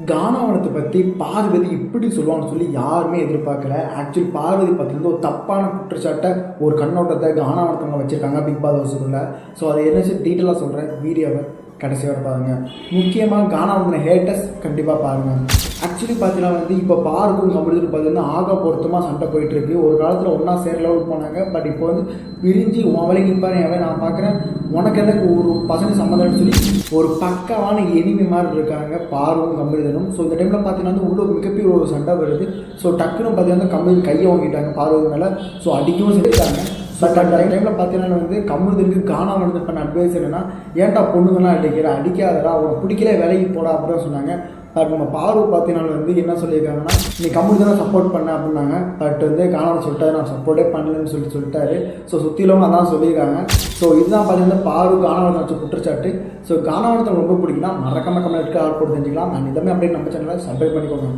கானாவனத்தை பற்றி பார்வதி இப்படி சொல்லுவான்னு சொல்லி யாருமே எதிர்பார்க்கல. ஆக்சுவலி பார்வதி பற்றிலேருந்து ஒரு தப்பான குற்றச்சாட்டை ஒரு கண்ணோட்டத்தை கானாவனத்தவங்க வச்சுருக்காங்க பிக் பாஸ் ஹவுஸுக்குள்ள. ஸோ அதை என்ன டீட்டெயிலாக சொல்கிறேன், வீடியோவை கடைசி வரை பாருங்கள். முக்கியமாக கானாவன ஹேட்டர்ஸ் கண்டிப்பாக பாருங்கள். ஆக்சுவலி பார்த்தீங்கன்னா இப்போ பாருக்கும் கம்பெனிக்கு பார்த்தீங்கன்னா ஆக பொருத்தமாக சண்டை போயிட்டுருக்கு. ஒரு காலத்தில் ஒன்றா சேர லெவலுக்கு போனாங்க. பட் இப்போ பிரிஞ்சு உன் வலைக்கு நிற்பாரு எவன் நான் பார்க்குறேன், உனக்கு எனக்கு ஒரு பசங்க சம்மந்தம்னு சொல்லி ஒரு பக்காவான எனிமி மாதிரி இருக்காங்க பாரும் கம்பெனிதனும். ஸோ இந்த டைமில் பார்த்தீங்கன்னா உள்ள மிகப்பெரிய ஒரு சண்டை வருது. ஸோ டக்குன்னு பார்த்தீங்கன்னா கம்பெனி கையை வாங்கிட்டாங்க பார்வதி மேலே. ஸோ அடிக்கவும் செஞ்சுட்டாங்க. பட் அந்த டைமில் பார்த்தீங்கன்னா கம்பெனிக்கு கானாவனத்துக்கு பண்ண அட்வைஸ் என்னென்னா, ஏன்டா பொண்ணுங்கள்லாம் அடிக்காதடா, உனக்கு பிடிக்கல வேலைக்கு போடா அப்படின்னு சொன்னாங்க. பட் நம்ம பார்வை பார்த்தீங்கன்னா என்ன சொல்லியிருக்காங்கன்னா, நீ கம்பெனி தான் சப்போர்ட் பண்ண அப்படின்னாங்க. பட் கானாவனம் சொல்லிட்டாரு, நான் சப்போர்ட்டே பண்ணலன்னு சொல்லிட்டாரு. ஸோ சுற்றிலும் அதான் சொல்லியிருக்காங்க. ஸோ இதுதான் பார்த்தீங்கன்னா பார்வை கானாவனத்தை வச்ச குற்றச்சாட்டு. ஸோ கானாவனத்தை ரொம்ப பிடிக்குன்னா மறக்காம கமெண்ட் ஆட் போட்டு தெரிஞ்சுக்கலாம். நான் இதமே அப்படியே நம்ம சேனலை சப்ஸ்கிரைப் பண்ணிக்கோங்க.